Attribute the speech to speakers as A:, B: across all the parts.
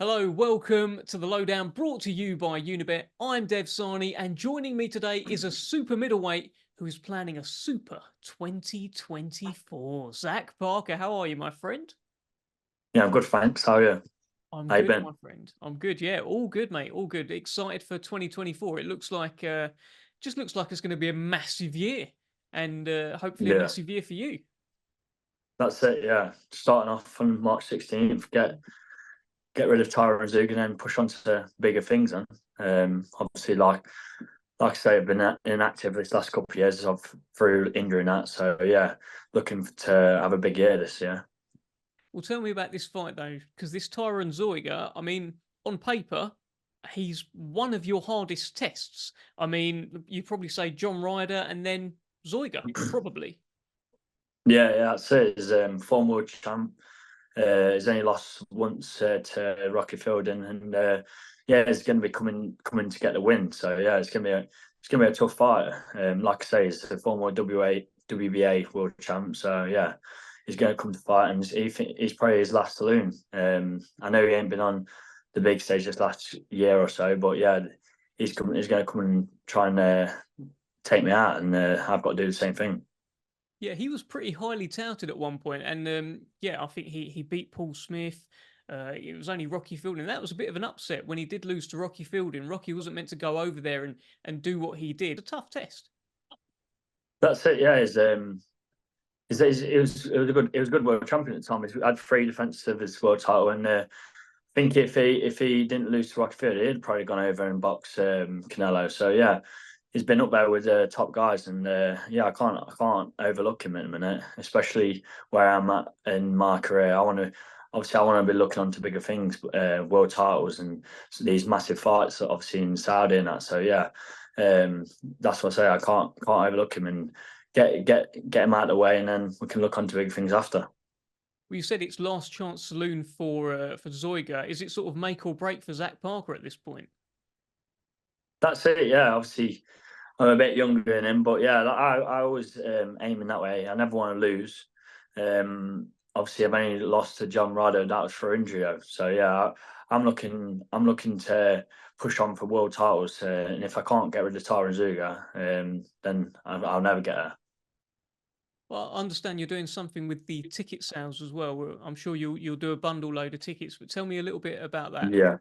A: Hello, welcome to the Lowdown, brought to you by Unibet. I'm Dev Sahni, and joining me today is a super middleweight who is planning a super 2024. Zach Parker, how are you, my friend?
B: Yeah, I'm good, thanks. How are you?
A: I'm
B: How you
A: good,
B: been?
A: my friend. I'm good. Yeah, all good, mate. All good. Excited for 2024. It looks like, just looks like it's going to be a massive year, and hopefully a
B: Yeah,
A: massive year for you.
B: that's it. Yeah, starting off on March 16th, get rid of Tyron Zeuge and then push on to bigger things. And obviously, like I say, I've been inactive this last couple of years of through injury and that. So yeah, looking to have a big year this year.
A: Well, tell me about this fight though, because this Tyron Zeuge, I mean, on paper, he's one of your hardest tests. I mean, you probably say John Ryder and then Zeuge, probably.
B: Yeah, that's it. He's former world champ. He's only lost once to Rocky Fielding, and yeah, he's going to be coming to get the win. So yeah, it's gonna be a tough fight. Like I say, he's a former WBA world champ. So yeah, he's going to come to fight, and he's probably his last saloon. I know he ain't been on the big stage this last year or so, but yeah, he's coming. He's going to come and try and take me out, and I've got to do the same thing.
A: Yeah, he was pretty highly touted at one point, and yeah, I think he beat Paul Smith. It was only Rocky Fielding. That was a bit of an upset when he did lose to Rocky Fielding. Rocky wasn't meant to go over there and do what he did. A tough test.
B: That's it. Yeah, it was a good world champion at the time. He had three defenses of his world title, and I think if he didn't lose to Rocky Fielding, he'd probably gone over and boxed Canelo. So yeah, he's been up there with the top guys, and yeah, I can't overlook him in a minute, especially where I'm at in my career. I want to be looking on to bigger things, world titles, and these massive fights, obviously in Saudi and that. So yeah, that's what I say. I can't overlook him and get him out of the way, and then we can look on to bigger things after.
A: Well, you said it's last chance saloon for Zoiga. Is it sort of make or break for Zach Parker at this point?
B: That's it. Yeah, obviously I'm a bit younger than him, but yeah, I always aim in that way. I never want to lose. Obviously, I've only lost to John Ryder. That was for injury, though. So yeah, I'm looking to push on for world titles. And if I can't get rid of Tyron Zeuge, then I'll never get her.
A: Well, I understand you're doing something with the ticket sales as well. I'm sure you'll do a bundle load of tickets, but tell me a little bit about that.
B: Yeah.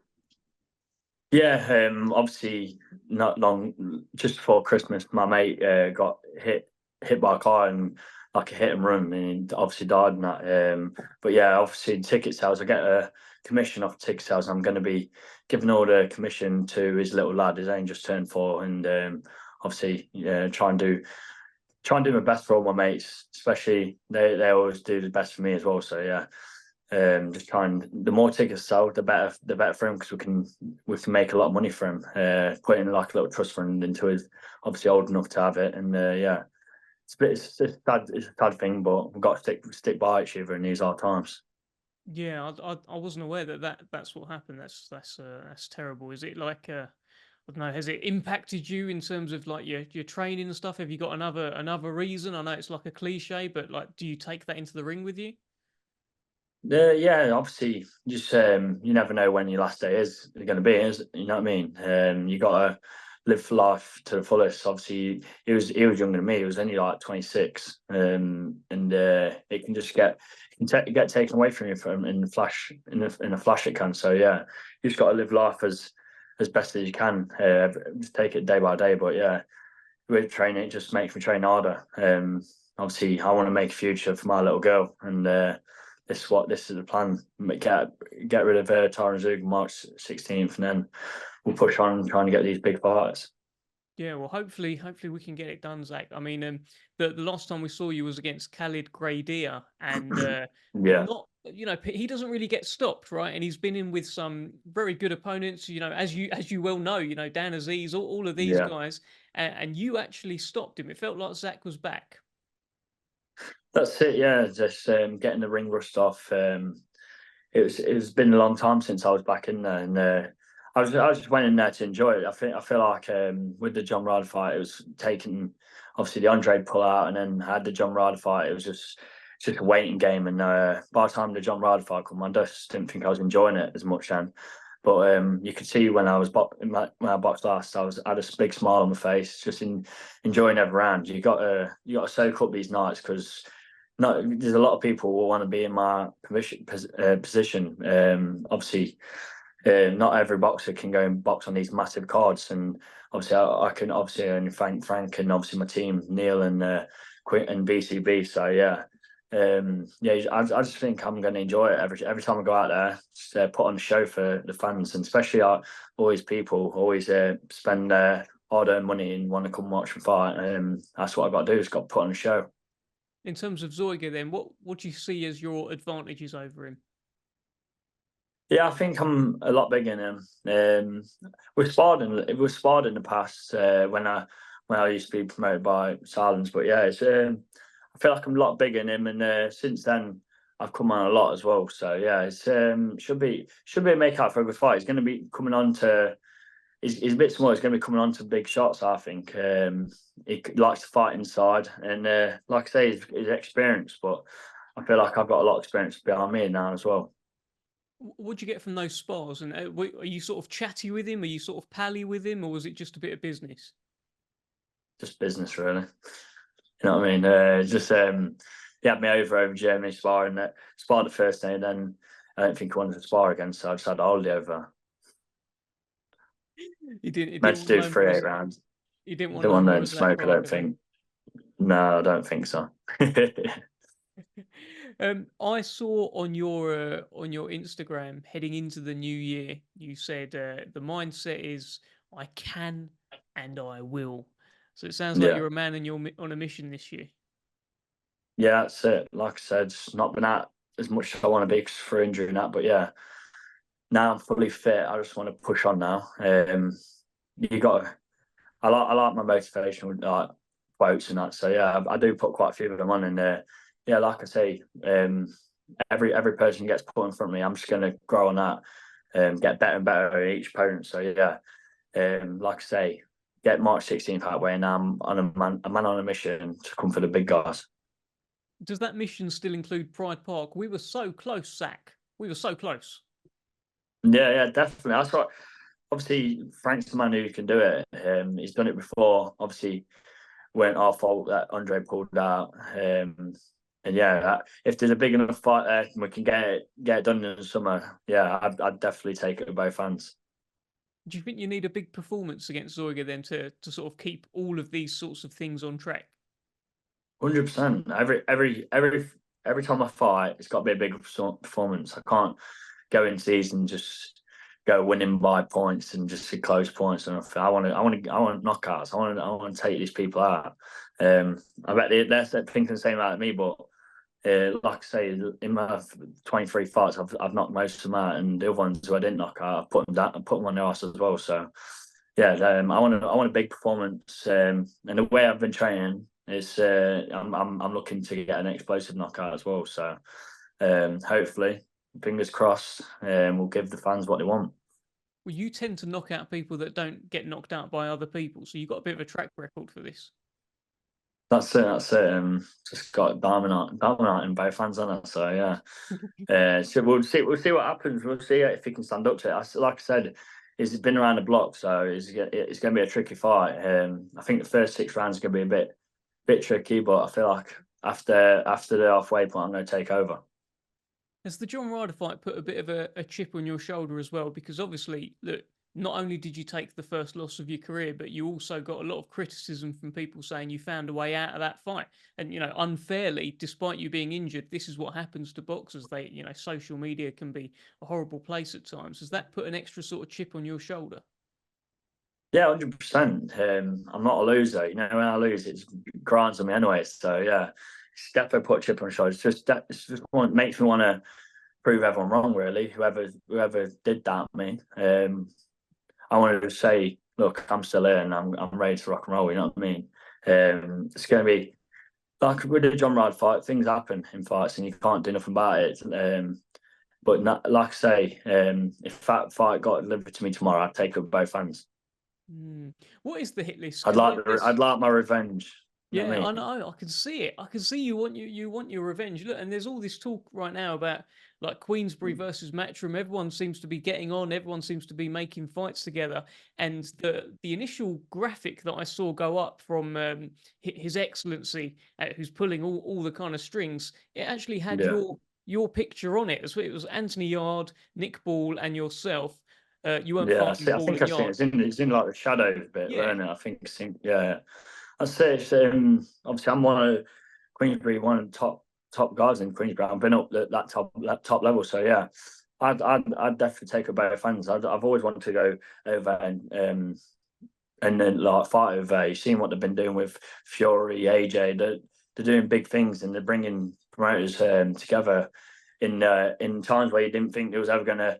B: Yeah, obviously, not long just before Christmas, my mate got hit by a car and like a hit and run, and he obviously died in that. But yeah, obviously ticket sales, I get a commission off ticket sales. I'm going to be giving all the commission to his little lad. He's only just turned 4, and obviously, yeah, try and do my best for all my mates, especially they always do the best for me as well. So yeah, just trying. The more tickets sell, the better for him because we can make a lot of money for him. Putting like a little trust fund into his, obviously old enough to have it, and yeah, it's a sad thing, but we've got to stick by each other in these hard times.
A: Yeah, I wasn't aware that's what happened. That's terrible. Is it like I don't know? Has it impacted you in terms of like your training and stuff? Have you got another reason? I know it's like a cliche, but like, do you take that into the ring with you?
B: Yeah, obviously, just you never know when your last day is going to be. You know what I mean? You got to live life to the fullest. Obviously, he was younger than me. He was only like 26, and it can just get taken away from you from in the flash in a flash it can. So yeah, you just got to live life as best as you can. Just take it day by day. But yeah, with training, it just makes me train harder. Obviously, I want to make a future for my little girl, and this is the plan. Get rid of Tyron Zug March 16th, and then we'll push on trying to get these big fights.
A: Yeah, well, hopefully we can get it done, Zach. I mean, the last time we saw you was against Khalid Graidia, and
B: Yeah,
A: not, he doesn't really get stopped, right? And he's been in with some very good opponents, as you well know, Dan Aziz, all of these
B: yeah,
A: guys, and you actually stopped him. It felt like Zach was back.
B: that's it. Yeah, just getting the ring rust off. It's been a long time since I was back in there, and I just went in there to enjoy it. I feel like with the John Ryder fight, it was taking obviously the Andre pull out, and then had the John Ryder fight. just a waiting game. And by the time the John Ryder fight come, I just didn't think I was enjoying it as much then. But you could see when I was when I boxed last, I had a big smile on my face, just enjoying every round. You got to soak up these nights because there's a lot of people who want to be in my position. Obviously, not every boxer can go and box on these massive cards, and obviously I can obviously only thank Frank and obviously my team, Neil and Quint and BCB. So yeah. I just think I'm going to enjoy it every time I go out there. Just put on a show for the fans, and especially always people always spend their hard-earned money and want to come watch the fight. That's what I've got to do. Is got to put on a show.
A: In terms of Zeuge, then, what do you see as your advantages over him?
B: Yeah, I think I'm a lot bigger than him. We've sparred in the past when I used to be promoted by Silence, but yeah, it's I feel like I'm a lot bigger than him, and since then I've come on a lot as well. So yeah, it's should be a make out for a good fight. He's going to be coming on to. He's a bit small. He's going to be coming on to big shots. I think he likes to fight inside, and like I say, he's experienced. But I feel like I've got a lot of experience behind me now as well.
A: What'd you get from those spars? And are you sort of chatty with him? Are you sort of pally with him, or was it just a bit of business?
B: Just business, really. You know what I mean? He had me over Germany sparring. Sparred the first day, and then I don't think he wanted to spar again, so I just had a holiday over.
A: He didn't.
B: Meant to do 3 8 rounds.
A: He didn't want
B: Don't
A: no
B: want
A: more
B: to smoke. I don't think. No, I don't think so.
A: I saw on your Instagram heading into the new year, you said the mindset is I can and I will. So it sounds like
B: Yeah.
A: you're a man and you're on a mission this year.
B: Yeah, that's it. Like I said, it's not been at as much as I want to be for injury and that, but yeah, now I'm fully fit. I just want to push on now. You got. I like my motivational quotes and that. So yeah, I do put quite a few of them on, and yeah, like I say, every person gets put in front of me, I'm just going to grow on that, get better and better at each opponent. So yeah, like I say, get March 16th out way, and now I'm on a man on a mission to come for the big guys.
A: Does that mission still include Pride Park? We were so close, Zach. We were so close.
B: Yeah, definitely. That's what. Obviously, Frank's the man who can do it. He's done it before. Obviously, weren't our fault that Andre pulled out. And yeah, if there's a big enough fight there, and we can get it done in the summer. Yeah, I'd definitely take it with both hands.
A: Do you think you need a big performance against Zeuge then to sort of keep all of these sorts of things on track?
B: 100%. Every time I fight, it's got to be a big performance. I can't go in season just go winning by points and just see close points. And I want knockouts. I want to take these people out. I bet they're thinking the same about me, but like I say, in my 23 fights, I've knocked most of them out, and the other ones who I didn't knock out, I've put them down, I put them on their ass as well. So yeah, I want a big performance, and the way I've been training is I'm looking to get an explosive knockout as well. So hopefully, fingers crossed, we'll give the fans what they want.
A: Well, you tend to knock out people that don't get knocked out by other people, so you've got a bit of a track record for this.
B: That's it. Just got dominant in both hands on it. So yeah, so we'll see what happens. We'll see if he can stand up to it. Like I said, he's been around the block, so it's going to be a tricky fight. I think the first 6 rounds are going to be a bit tricky, but I feel like after the halfway point, I'm going to take over.
A: Has the John Ryder fight put a bit of a chip on your shoulder as well? Because obviously, look, not only did you take the first loss of your career, but you also got a lot of criticism from people saying you found a way out of that fight. And, unfairly, despite you being injured, this is what happens to boxers. Social media can be a horrible place at times. Has that put an extra sort of chip on your shoulder?
B: Yeah, 100%. I'm not a loser. When I lose, it grinds on me anyway. So yeah, it's definitely put a chip on the shoulder. It's just makes me want to prove everyone wrong. Really, whoever did that me, I wanted to say, look, I'm still here and I'm ready to rock and roll. You know what I mean? It's going to be like with the John Ryder fight. Things happen in fights, and you can't do nothing about it. But not, like I say, if that fight got delivered to me tomorrow, I'd take it with both hands.
A: What is the hit list?
B: I'd like my revenge. You know what
A: Yeah,
B: I
A: I
B: mean?
A: know. I can see it. I can see you want your revenge. Look, and there's all this talk right now about like Queensberry versus Matchroom. Everyone seems to be getting on. Everyone seems to be making fights together. And the initial graphic that I saw go up from His Excellency, who's pulling all the kind of strings, it actually had
B: Yeah.
A: your picture on it. It was Anthony Yard, Nick Ball, and yourself. You weren't
B: Yeah,
A: fighting Ball
B: I
A: and
B: think
A: Yard.
B: it's in like the shadows bit,
A: Yeah.
B: weren't it? I think it's in, yeah. I'd say it's obviously I'm one of Queensbury, one of the top guys in Queensbury. I've been up that top level, so yeah, I'd definitely take it both hands. I've always wanted to go over and then like fight over. You've seen what they've been doing with Fury, AJ. They're doing big things and they're bringing promoters together in times where you didn't think it was ever going to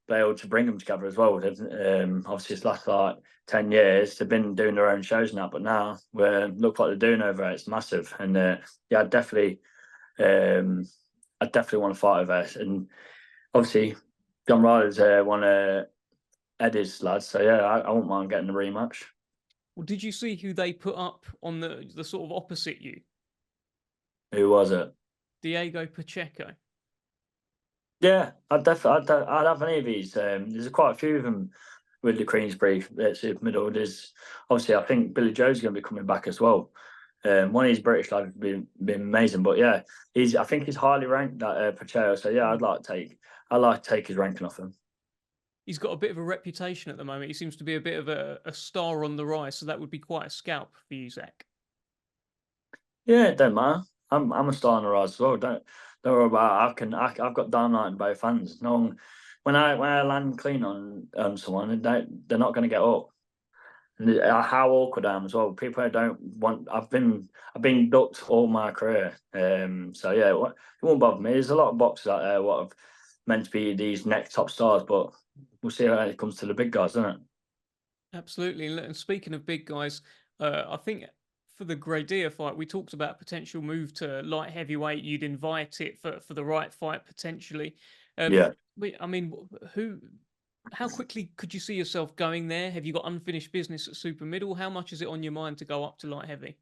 B: be able to bring them together as well. Obviously, it's last like 10 years. They've been doing their own shows now, but now we look what they're doing over it. It's massive, and yeah, um, I definitely want to fight over it. And obviously, John Ryder's one of Eddie's lads, so yeah, I won't mind getting the rematch.
A: Well, did you see who they put up on the sort of opposite you?
B: Who was it?
A: Diego Pacheco.
B: Yeah, I'd have any of these. There's quite a few of them with the Queensberry super middle. There's obviously I think Billy Joe's going to be coming back as well. One of these British lads has been amazing, but yeah, I think he's highly ranked that Pacheco. So yeah,
A: Mm.
B: I'd like to take his ranking off him.
A: He's got a bit of a reputation at the moment. He seems to be a bit of a star on the rise, so that would be quite a scalp for you, Zach.
B: Yeah, it don't matter. I'm a star on the rise as well. Don't worry about it. I've got dynamite in both hands. No one, when I land clean on someone, they're not going to get up. And how awkward I am as well. People don't want. I've been ducked all my career. So yeah, it won't bother me. There's a lot of boxers out there what have meant to be these next top stars, but we'll see how it comes to the big guys, doesn't it?
A: Absolutely. And speaking of big guys, I think for the Gradea fight, we talked about potential move to light heavyweight. You'd invite it for the right fight potentially.
B: Yeah.
A: I mean, who? How quickly could you see yourself going there? Have you got unfinished business at super middle? How much is it on your mind to go up to light heavy?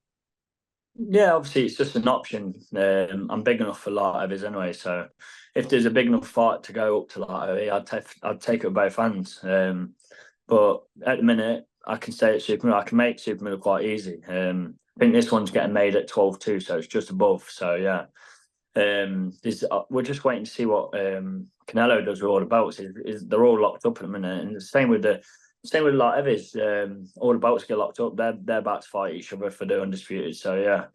B: Yeah, obviously it's just an option. I'm big enough for light heavies anyway, so if there's a big enough fight to go up to light heavy, I'd take it with both hands. But at the minute, I can stay at super middle. I can make super middle quite easy. I think this one's getting made at 12.2, so it's just above. So yeah, we're just waiting to see what Canelo does with all the belts. They're all locked up at the minute, and the same with light heavies. All the belts get locked up. They're about to fight each other for the undisputed. So yeah,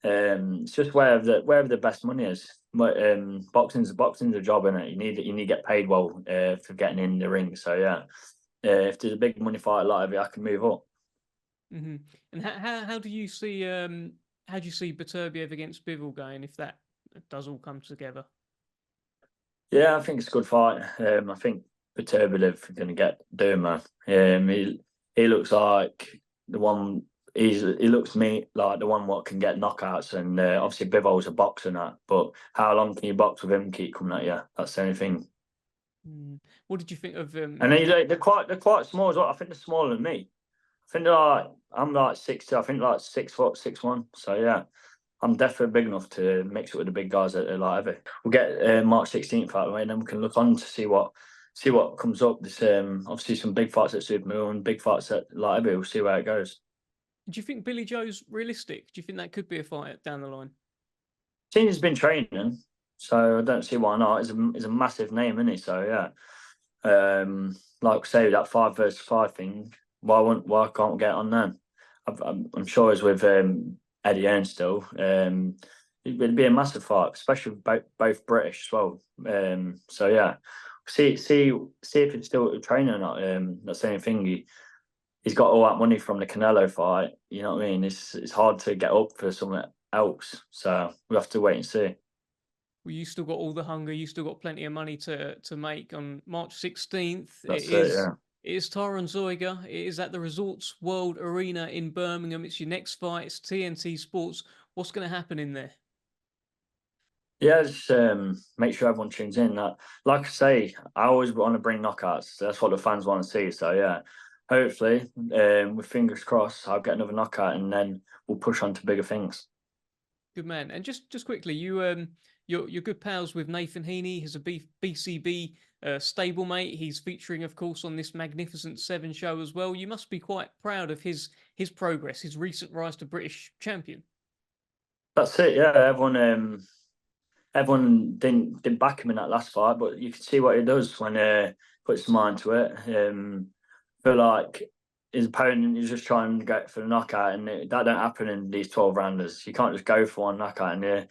B: it's just wherever the best money is. Boxing's a job, isn't it? You need to get paid well for getting in the ring. So yeah, if there's a big money fight light heavy, I can move up.
A: Hmm. And how do you see Beterbiev against Bivol going if that does all come together?
B: Yeah, I think it's a good fight. I think Beterbiev going to get Duma. He looks like the one. He looks to me like the one what can get knockouts, and obviously Bivol's a boxer now. But how long can you box with him and keep coming at you? That's the only thing.
A: Mm. What did you think of
B: And they're quite small as well. I think they're smaller than me. I think I'm like 6'2". I think like 6 foot 6'1". So yeah, I'm definitely big enough to mix it with the big guys at light heavy. We'll get March 16th out of the way, and then we can look on to see what comes up. There's obviously some big fights at Super Mill and big fights at light heavy. We'll see where it goes.
A: Do you think Billy Joe's realistic? Do you think that could be a fight down the line?
B: Cena's been training, so I don't see why not. He's a massive name, isn't he? So yeah, like I say, that 5 versus 5 thing. Why can't we get on then? I'm sure it's with Eddie Earn still. It'd be a massive fight, especially with both British as well. So yeah, see if it's still training or not. That's the same thing. He's got all that money from the Canelo fight. You know what I mean? It's hard to get up for something else. So we have to wait and see.
A: Well, you still got all the hunger. You still got plenty of money to make on March 16th.
B: That's it. Yeah.
A: It is Tyron Zeuge. It is at the Resorts World Arena in Birmingham. It's your next fight. It's TNT Sports. What's going to happen in there?
B: Yeah, just make sure everyone tunes in. Like I say, I always want to bring knockouts. That's what the fans want to see. So yeah, hopefully, with fingers crossed, I'll get another knockout, and then we'll push on to bigger things.
A: Good man. And just quickly, you're good pals with Nathan Heaney. He's a BCB stablemate. He's featuring, of course, on this Magnificent Seven show as well. You must be quite proud of his progress, his recent rise to British champion.
B: That's it. Yeah, everyone didn't back him in that last fight, but you can see what he does when puts his mind to it. Feel like his opponent is just trying to go for the knockout, and that don't happen in these 12 rounders. You can't just go for one knockout. And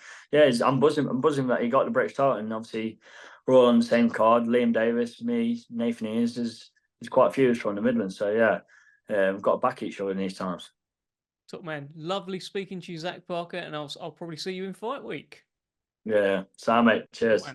B: I'm buzzing that he got the British title, and obviously we're all on the same card. Liam Davis, me, Nathan Ears, there's quite a few from the Midlands. So yeah, we've got to back each other in these times.
A: Top man, lovely speaking to you, Zach Parker, and I'll probably see you in fight week.
B: Yeah, Sam, mate. Cheers.